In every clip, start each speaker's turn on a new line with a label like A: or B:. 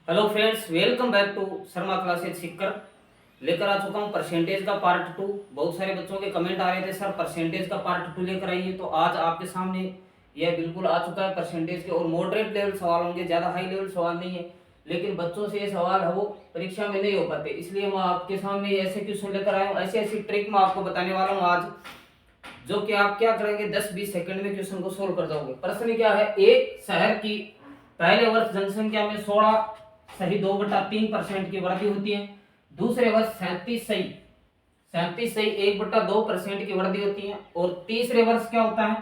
A: Hello friends, welcome back to Sharma classes सीखकर। लेकर आ चुका हूँ परसेंटेज का पार्ट 2। बहुत सारे बच्चों के कमेंट आ रहे थे, सर परसेंटेज का पार्ट 2 लेकर आइए। तो आज आपके सामने यह बिल्कुल आ चुका है परसेंटेज के। और मॉडरेट लेवल सवाल होंगे, ज़्यादा हाई लेवल सवाल नहीं है, लेकिन बच्चों से ये सवाल है वो परीक्षा में नहीं हो पाते, इसलिए मैं आपके सामने ऐसे क्वेश्चन लेकर आया हूँ। ऐसी ऐसी ट्रिक मैं आपको बताने वाला हूँ आज, जो कि आप क्या करेंगे 10-20 सेकंड में क्वेश्चन को सोल्व कर जाओगे। प्रश्न क्या है, एक शहर की पहले वर्ष जनसंख्या में 16 सही 2/3% की वृद्धि होती है। दूसरे वर्ष 37 सही 1/2% की वृद्धि होती है। और तीसरे वर्ष क्या होता है,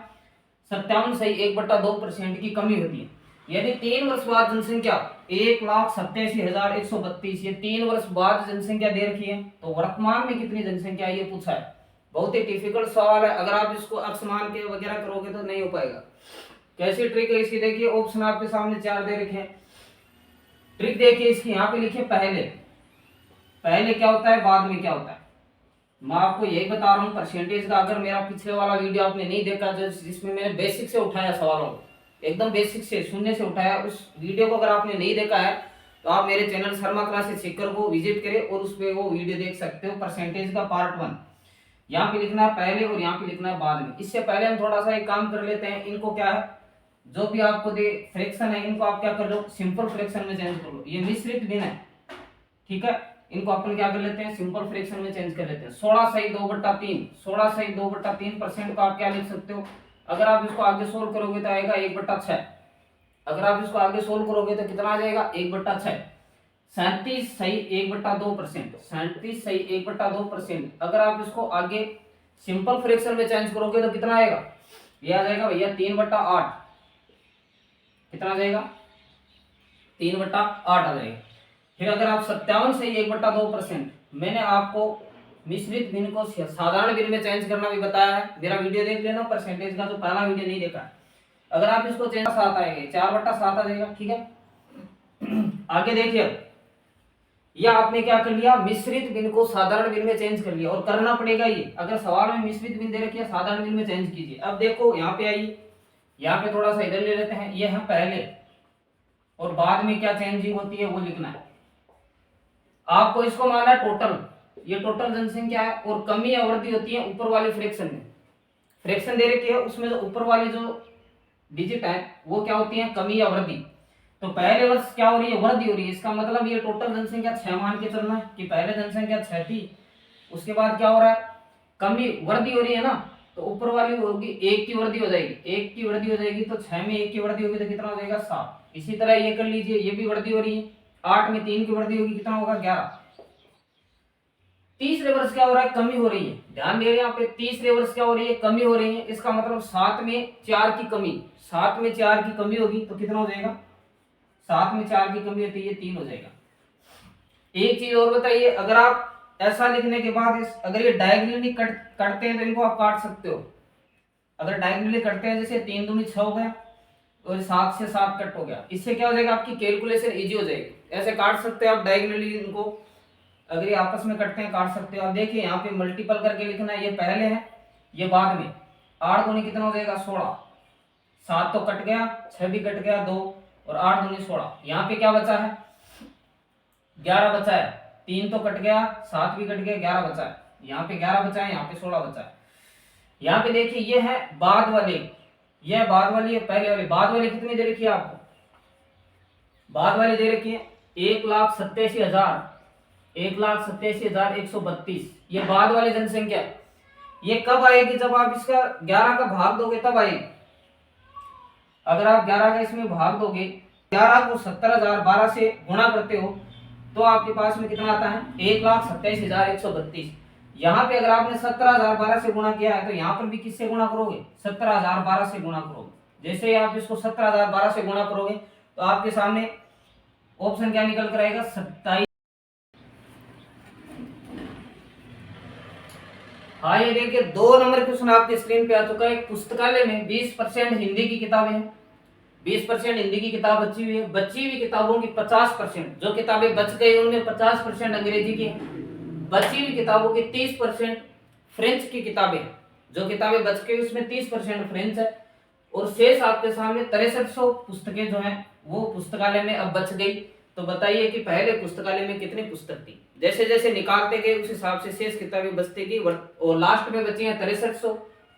A: 57 सही 1/2% की कमी होती है। यदि 3 वर्ष बाद जनसंख्या 1,87,132, ये 3 वर्ष बाद जनसंख्या दे रखी है, तो वर्तमान में कितनी जनसंख्या ये पूछा है। बहुत ही डिफिकल्ट सवाल है, अगर आप इसको अक्स मान के वगैरह करोगे तो नहीं हो पाएगा। कैसी ट्रिक है इसकी, देखिए ऑप्शन आपके सामने 4 दे रखे हैं। ट्रिक देखिए इसकी, यहाँ पे लिखिए पहले। पहले क्या होता है, बाद में क्या होता है। मैं आपको यही बता रहा हूँ परसेंटेज का। अगर मेरा पिछले वाला वीडियो आपने नहीं देखा, जिसमें मैंने बेसिक से उठाया सवालों को, एकदम बेसिक से शून्य से उठाया, उस वीडियो को अगर आपने नहीं देखा है तो आप मेरे चैनल शर्मा क्लासेस सीखकर को विजिट करें और उस पर वो वीडियो देख सकते हो। परसेंटेज का पार्ट 1 यहाँ पे लिखना है पहले और यहाँ पे लिखना है बाद में। इससे पहले हम थोड़ा सा एक काम कर लेते हैं। इनको क्या है, जो भी आपको दे फ्रैक्शन है, इनको आप क्या कर लो, सिंपल फ्रैक्शन में चेंज कर लो। ये मिश्रित भिन्न है, ठीक है, इनको अपन क्या कर लेते हैं, सिंपल फ्रैक्शन में चेंज कर लेते हैं। 16 सही 2/3, 16 सही 2/3% को आप क्या लिख सकते हो। अगर आप इसको आगे सोल्व करोगे तो आएगा 1/6। अगर आप इसको आगे सोल्व करोगे तो कितना आ जाएगा, 1/6। 37 सही 1/2%, 37 सही 1/2%। अगर आप इसको आगे सिंपल फ्रैक्शन में चेंज करोगे तो कितना आएगा, ये आ जाएगा भैया 3/8। कितना आ जाएगा, 3/8 आ जाएगा। फिर अगर आप 57 सही 1/2%, मैंने आपको मिश्रित भिन्न को साधारण भिन्न में चेंज करना भी बताया है। मेरा वीडियो देख लेना परसेंटेज का, जो पहला वीडियो नहीं देखा। अगर आप इसको चेंज 7 आएगा, 4/7 आ जाएगा, ठीक है। आगे देखिए, या आपने क्या कर लिया, मिश्रित भिन्न को साधारण भिन्न में चेंज कर लिया। और करना पड़ेगा ये, अगर सवाल में मिश्रित भिन्न दे रखी है, साधारण भिन्न में चेंज कीजिए। अब देखो यहाँ पे आइए, यहाँ पे थोड़ा सा इधर ले लेते हैं। ये है पहले, और बाद में क्या चेंजिंग होती है वो लिखना है आपको। इसको माना है टोटल, ये टोटल जनसंख्या है। और कमी या वृद्धि होती है ऊपर वाले फ्रैक्शन में। फ्रैक्शन दे रखी है, उसमें जो ऊपर वाली जो डिजिट है वो क्या होती है, कमी या वृद्धि। तो पहले वर्ष क्या हो रही है, वृद्धि हो रही है। इसका मतलब ये टोटल जनसंख्या 6 मान के चलना है कि पहले जनसंख्या 6 थी, उसके बाद क्या हो रहा है, कमी वृद्धि हो रही है ना, तो ऊपर वाली होगी 1 की वृद्धि हो जाएगी। 1 की वृद्धि हो जाएगी तो 6 में 1 की वृद्धि होगी तो कितना हो जाएगा, 7। इसी तरह ये कर लीजिए, ये भी वृद्धि हो रही है। 8 में 3 की वृद्धि होगी, कितना होगा, 11। तीसरे वर्ष क्या हो रहा है, कमी हो रही है। ध्यान दे यहाँ पे, तीसरे वर्ष क्या हो रही है, कमी हो रही है। इसका मतलब 7 में 4 की कमी, 7 में 4 की कमी होगी तो कितना हो जाएगा, 7 में 4 की कमी होती है 3 हो जाएगा। एक चीज और बताइए, अगर आप ऐसा लिखने के बाद अगर ये डायगोनली कटते हैं तो इनको आप काट सकते हो। अगर डायगोनली कटते हैं, जैसे 3 दूनी 6 हो गया और 7 से 7 कट हो गया, इससे क्या हो जाएगा, आपकी कैलकुलेशन इजी हो जाएगी। ऐसे काट सकते हैं आप डायगोनली इनको, अगर ये आपस में कटते हैं काट सकते हो आप। देखिए यहाँ पे मल्टीपल करके लिखना है, ये पहले है ये बाद में। 8 दूनी कितना हो जाएगा, 16। 7 तो कट गया, 6 भी कट गया, 2 और 8 दूनी 16। यहाँ पे क्या बचा है, 11 बचा है। 3 तो कट गया, 7 भी कट गया, 11 बचा है। यहाँ पे 11 बचा है, यहाँ पे 16 बचा है। यहाँ पे देखिए ये है बाद वाले, ये बाद वाली है, पहले वाली। बाद वाली कितनी दे रखी है आपको, बाद वाली दे रखी है 1,87,000, 1,87,132। ये बाद वाली जनसंख्या। ये कब आएगी, जब आप इसका 11 का भाग दोगे तब आएगी। अगर आप 11 का इसमें भाग दोगे, 11 को 70,012 से गुणा करते हो तो आपके पास में कितना आता है, 1,27,132। यहाँ पे अगर आपने 70,012 से गुणा किया है तो यहाँ पर भी किससे गुणा करोगे, 70,012 से गुणा करोगे। जैसे ही आप इसको 70,012 से गुणा करोगे तो आपके सामने ऑप्शन क्या निकल कर आएगा, 27। हाँ ये देखिए 2 नंबर क्वेश्चन आपके स्क्रीन पे आ चुका है। पुस्तकालय में 20% हिंदी की किताबें हैं, 20% हिंदी की किताब बची हुई है। बची हुई किताबों की 50%, जो किताबें बच गई उनमें 50% अंग्रेजी की है। बची हुई किताबों की 30% फ्रेंच की किताबें हैं। जो किताबें बच गई उसमें 30% फ्रेंच है। और शेष आपके सामने 6300 पुस्तकें जो हैं वो पुस्तकालय में अब बच गई। तो बताइए कि पहले पुस्तकालय में कितनी पुस्तक थी। जैसे जैसे निकालते गए उस हिसाब से शेष किताबें बचती गई और लास्ट में बची हैं 6300।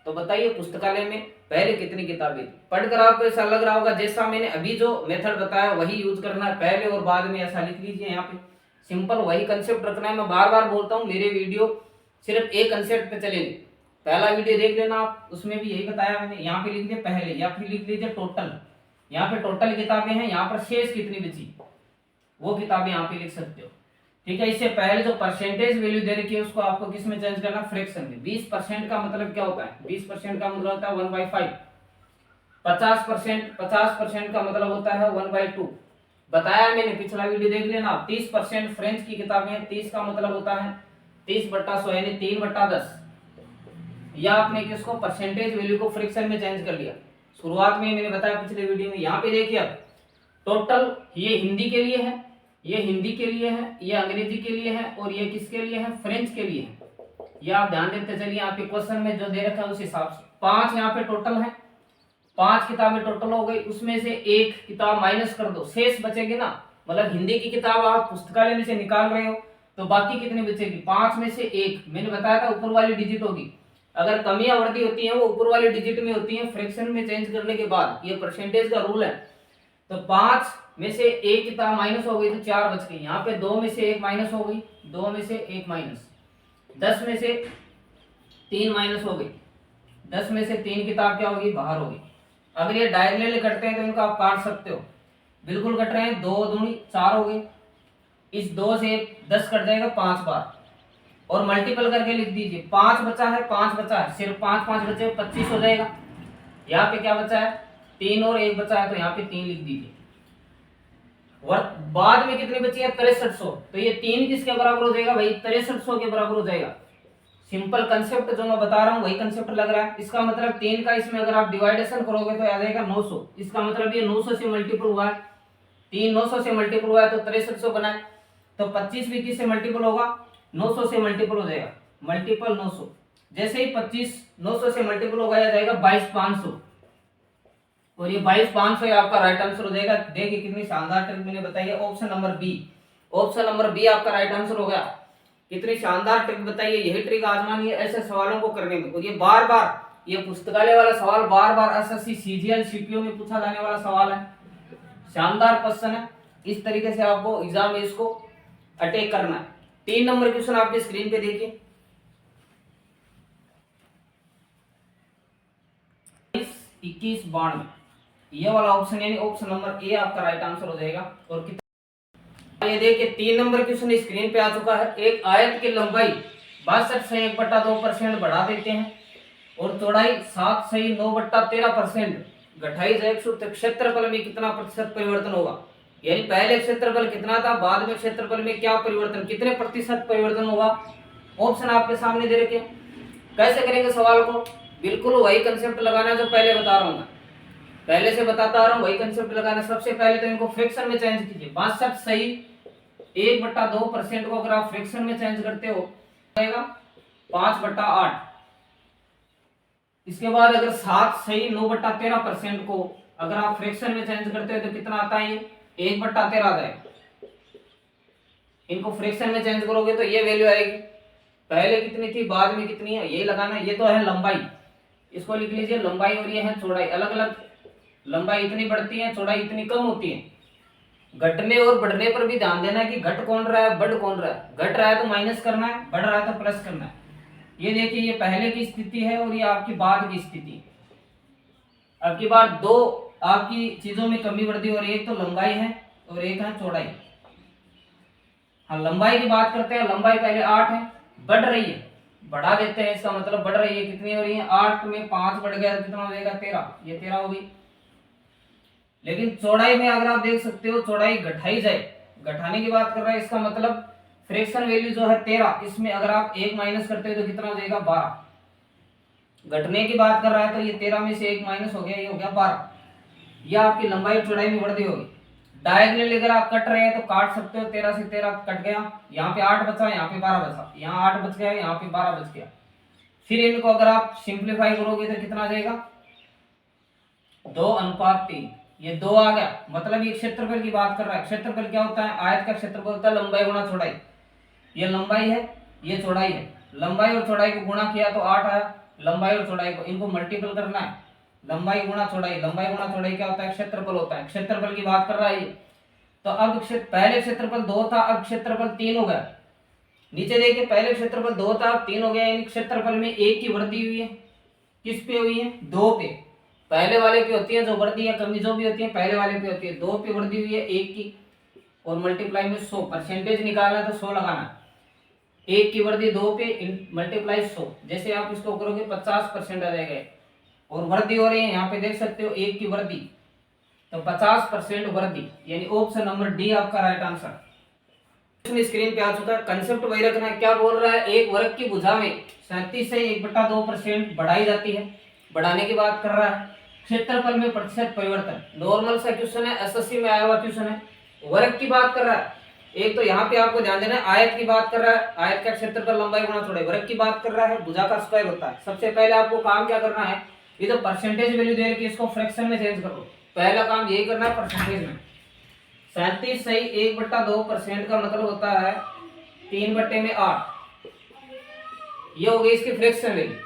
A: तो बताइए पुस्तकालय में पहले कितनी किताबें थी। पढ़कर आपको ऐसा लग रहा होगा जैसा मैंने अभी जो मेथड बताया वही यूज करना है, पहले और बाद में ऐसा लिख लीजिए। यहाँ पे सिंपल वही कंसेप्ट रखना है। मैं बार बार बोलता हूँ मेरे वीडियो सिर्फ एक कंसेप्ट पे चलेंगे। पहला वीडियो देख लेना आप, उसमें भी यही बताया मैंने। यहाँ पे लिख दिए पहले या फिर लिख लीजिए टोटल। यहाँ पे टोटल किताबें हैं, यहाँ पर शेष कितनी बची वो किताबें यहाँ पे लिख सकते हो। ठीक है। इससे पहले जो परसेंटेज वैल्यू दे रखी है उसको आपको किस में चेंज करना, फ्रैक्शन में। 20% का मतलब क्या होता है, 20% का मतलब होता है 1/5। 50% का मतलब होता है 1/2। बताया मैंने, पिछला वीडियो देख लेना। 30% फ्रेंच की किताबें हैं, 30 का मतलब होता है 30/100 यानी 3/10। या आपने किसको परसेंटेज वैल्यू को फ्रैक्शन में चेंज कर लिया। शुरुआत में मैंने बताया पिछले वीडियो में। यहाँ पे देखिए अब टोटल ये हिंदी के लिए है, ये हिंदी के लिए है, ये अंग्रेजी के लिए है और ये किसके लिए है, फ्रेंच के लिए है। ये आप ध्यान देते चलिए। यहाँ पे क्वेश्चन में जो दे रखा है उस हिसाब से 5 यहाँ पे टोटल है। 5 किताबें टोटल हो गई, उसमें से एक किताब माइनस कर दो, शेष बचेगी ना। मतलब हिंदी की किताब आप पुस्तकालय में से निकाल रहे हो तो बाकी कितनी बचेगी, 5 में से एक। मैंने बताया था ऊपर वाली डिजिट होगी। अगर कमी या वृद्धि होती है वो ऊपर वाली डिजिट में होती है, फ्रैक्शन में चेंज करने के बाद। ये परसेंटेज का रूल है। तो 5 में से एक किताब माइनस हो गई तो 4 बच गई। यहाँ पे 2 में से 1 माइनस हो गई, 2 में से 1 माइनस। 10 में से 3 माइनस हो गई, 10 में से 3 किताब क्या होगी, बाहर होगी। अगर ये डायगोनली कटते हैं तो इनको आप काट सकते हो। बिल्कुल कट रहे हैं, 2 दूनी 4 हो गए। इस 2 से 10 कट जाएगा 5 बार और मल्टीपल करके लिख दीजिए। 5 बचा है, 5 बचा है, सिर्फ 5 बचे, 25 हो जाएगा। यहाँ पे क्या बचा है, 3 और 1 बचा है तो यहाँ पे 3 लिख दीजिए। और बाद में कितनी बची है, 6300। तो ये 3 किसके बराबर हो जाएगा भाई, 6300 के बराबर हो जाएगा। सिंपल कंसेप्ट जो मैं बता रहा हूँ वही कंसेप्ट लग रहा है। इसका मतलब 3 का इसमें अगर आप डिवाइडेशन करोगे तो आ जाएगा 900। इसका मतलब ये 900 से मल्टीपल हुआ है, 3 900 से मल्टीपल हुआ है तो 6300 बना है। तो 25 भी किससे मल्टीपल होगा, 900 से मल्टीपल हो जाएगा, मल्टीपल 900। जैसे ही 25 900 से मल्टीपल हो गया जाएगा 22500 और ये 22500 आपका राइट आंसर हो जाएगा। देखिए कितनी शानदार ट्रिक मैंने बताई है। Option number B, option number B आपका राइट आंसर हो गया। कितनी शानदार ट्रिक बताइए। यही ट्रिक आजमानी है ऐसे सवालों को करने में। और ये बार बार ये पुस्तकालय वाला सवाल बार बार एसएससी सीजीएल सीपीओ में पूछा जाने वाला सवाल है। शानदार क्वेश्चन है। इस तरीके से आपको एग्जाम में इसको अटैक करना है। 3 नंबर क्वेश्चन आपके स्क्रीन पे देखिए। 21 92 ये वाला ऑप्शन यानी ऑप्शन नंबर ए आपका राइट आंसर हो जाएगा। और ये देखिए 3 नंबर क्वेश्चन स्क्रीन पे आ चुका है। एक आयत की लंबाई 62 से 1/2% बढ़ा देते हैं और चौड़ाई 7 से 9/13% घटाई जाए तो क्षेत्रफल में कितना प्रतिशत परिवर्तन होगा। यानी पहले क्षेत्रफल कितना था, बाद में क्षेत्रफल में क्या परिवर्तन, कितने प्रतिशत परिवर्तन होगा। ऑप्शन आपके सामने दे रखे। कैसे करेंगे सवाल को, बिल्कुल वही कंसेप्ट लगाना जो पहले बता रहा हूं मैं, पहले से बताता आ रहा हूं वही कंसेप्ट लगाना। सबसे पहले तो इनको फ्रैक्शन में चेंज कीजिए। 62 सही 1/2% को अगर आप फ्रैक्शन में चेंज करते हो आएगा 5/8। इसके बाद अगर 7 सही 9/13% को अगर आप फ्रैक्शन में चेंज करते हो तो कितना आता है, ये 1/13 आ जाएगा। इनको फ्रैक्शन में चेंज करोगे तो ये वैल्यू आएगी। पहले कितनी थी, बाद में कितनी है, यही लगाना। ये तो है लंबाई, इसको लिख लीजिए लंबाई और ये है चौड़ाई। अलग अलग लंबाई इतनी बढ़ती है, चौड़ाई इतनी कम होती है। घटने और बढ़ने पर भी ध्यान देना है कि घट कौन रहा है, बढ़ कौन रहा है। घट रहा है तो माइनस करना है, बढ़ रहा है तो प्लस करना है। ये देखिए ये पहले की स्थिति है और ये आपकी बाद की स्थिति। अब की बार 2 आपकी चीजों में कमी वृद्धि हो रही है, एक तो लंबाई है और एक है चौड़ाई। हाँ लंबाई की बात करते हैं। लंबाई पहले 8 है, बढ़ रही है, बढ़ा देते हैं। इसका मतलब बढ़ रही है, कितनी हो रही है, 8 में 5 बढ़ गया तो कितना हो जाएगा 13। ये 13 हो गई। लेकिन चौड़ाई में अगर आप देख सकते हो चौड़ाई घटाई जाए, घटाने की बात कर रहा है, इसका मतलब फ्रैक्शन वैल्यू जो है 13, इसमें अगर आप 1 माइनस करते हो तो कितना हो जाएगा 12। घटने की बात कर रहा है तो ये 13 में से 1 माइनस हो गया, ये हो गया 12। यह आपकी लंबाई चौड़ाई में वृद्धि होगी। डायगोनली अगर आप कट रहे हैं तो काट सकते हो। 13 से 13 कट गया, यहाँ पे 8 बचा, यहाँ पे 12 बचा, यहाँ 8 बच गया, यहाँ पे 12 बच गया। फिर इनको अगर आप सिंप्लीफाई करोगे तो कितना आ जाएगा 2:3। ये 2 आ गया, मतलब ये क्षेत्रफल की बात कर रहा है। क्षेत्रफल क्या होता है, आयत का क्षेत्रफल होता है लंबाई गुणा चौड़ाई। ये लंबाई है, ये चौड़ाई है, लंबाई और चौड़ाई को गुणा किया तो 8 आया। लंबाई और चौड़ाई को इनको मल्टीपल करना है, लंबाई गुणा चौड़ाई। लंबाई गुणा चौड़ाई क्या होता है, क्षेत्रफल होता है। क्षेत्रफल की बात कर रहा है ये। तो अब पहले क्षेत्रफल 2 था, अब क्षेत्रफल 3 हो गया। नीचे देखिए, पहले क्षेत्रफल 2 था, अब 3 हो गया, यानी क्षेत्रफल में 1 की वृद्धि हुई है। किस पे हुई है, 2 पे। पहले वाले पे होती है जो वृद्धि या कमी जो भी होती है, पहले वाले पे होती है। 2 पे वृद्धि हुई है 1 की, और मल्टीप्लाई में 100। परसेंटेज निकालना है तो 100 लगाना। 1 की वृद्धि 2 पे मल्टीप्लाई 100। जैसे आप इसको करोगे 50% आ जाएगा। और वृद्धि हो रही है, यहाँ पे देख सकते हो 1 की वृद्धि, तो 50% वृद्धि, यानी ऑप्शन नंबर डी आपका राइट आंसर। स्क्रीन पे आ चुका है। कंसेप्ट वही रखना है। क्या बोल रहा है, एक वर्ग की भुजा में 37 से 1/2% बढ़ाई जाती है। बढ़ाने की बात कर रहा है। क्षेत्रफल में प्रतिशत परिवर्तन, नॉर्मल सा क्वेश्चन है, एसएससी में आया हुआ क्वेश्चन है। वर्ग की बात कर रहा है। एक तो यहाँ पे आपको ध्यान देना है, आयत की बात कर रहा है, आयत का क्षेत्रफल लंबाई गुणा चौड़ाई। वर्ग की बात कर रहा है, भुजा का स्क्वायर होता है। सबसे पहले आपको काम क्या करना है, ये तो परसेंटेज वैल्यू दे रखी है, इसको फ्रैक्शन में चेंज करो। पहला काम यही करना है, परसेंटेज में। 37 सही 1/2% का मतलब होता है 3/8। ये हो गई इसकी फ्रैक्शन वैल्यू।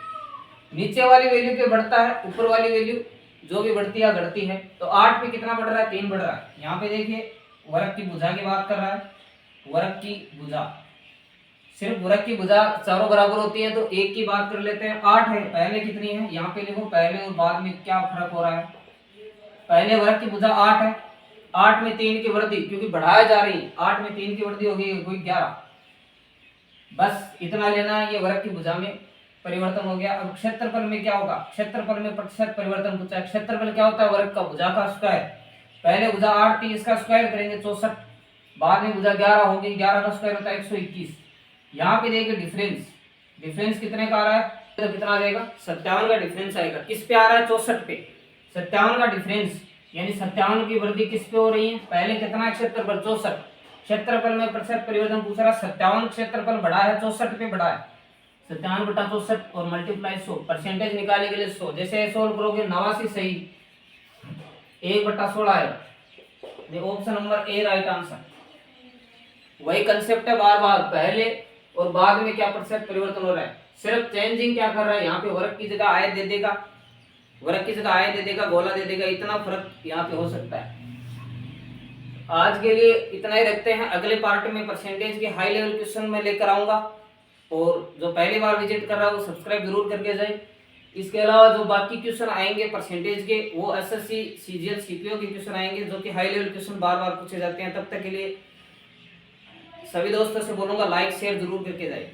A: नीचे वाली वैल्यू पे बढ़ता है, ऊपर वाली वैल्यू जो भी बढ़ती है घटती है। तो 8 पे कितना बढ़ रहा है, 3 बढ़ रहा है। यहाँ पे देखिए, वर्ग की भुजा की बात कर रहा है। वर्ग की भुजा, सिर्फ वर्ग की भुजा चारों बराबर होती है तो 1 की बात कर लेते हैं। 8 है, पहले कितनी है, यहाँ पे लिखो पहले और बाद में क्या फर्क हो रहा है। पहले वर्ग की भुजा 8 है, 8 में 3 की वृद्धि, क्योंकि बढ़ाया जा रही है, 8 में 3 की वृद्धि होगी कोई 11। बस इतना लेना है, ये वर्ग की भुजा में परिवर्तन हो गया। अब क्षेत्रफल में क्या होगा, क्षेत्रफल में प्रतिशत परिवर्तन पूछा है। क्षेत्रफल क्या होता है, वर्ग का भुजा का स्क्वायर। पहले भुजा 8 थी, इसका स्क्वायर करेंगे 64, बाद में भुजा 11 होगी, 11 का स्क्वायर होता है 121। यहाँ पे देखिए डिफरेंस, डिफरेंस कितने का आ रहा है, तो कितना आ जाएगा, 57 का डिफरेंस आएगा। किस पे आ रहा है, 64 पे। 57 का डिफरेंस, यानी 57 की वृद्धि किस पे हो रही है, पहले कितना है क्षेत्रफल 64, क्षेत्रफल में प्रतिशत परिवर्तन पूछ रहा है। 57 क्षेत्रफल बढ़ा है, 64 पे बढ़ा है। 57/64 और मल्टीप्लाई 100, परसेंटेज निकालने के लिए 100। जैसे सोल्व करोगे 89 सही 1/16 आएगा। Option number A right answer. वही कंसेप्ट है, बार बार पहले और बाद में क्या प्रतिशत परिवर्तन हो रहा है, सिर्फ चेंजिंग क्या कर रहा है, यहाँ पे वर्ग की जगह आयत दे देगा, वर्ग की जगह आयत दे देगा, गोला दे देगा, इतना फर्क यहाँ पे हो सकता है। आज के लिए इतना ही रखते हैं। अगले पार्ट में परसेंटेज के हाई लेवल क्वेश्चन में लेकर आऊंगा, और जो पहली बार विजिट कर रहा है वो सब्सक्राइब जरूर करके जाए। इसके अलावा जो बाकी क्वेश्चन आएंगे परसेंटेज के, वो एसएससी सीजीएल सीपीओ के क्वेश्चन आएंगे, जो कि हाई लेवल क्वेश्चन बार बार पूछे जाते हैं। तब तक के लिए सभी दोस्तों से बोलूंगा लाइक शेयर जरूर करके जाए।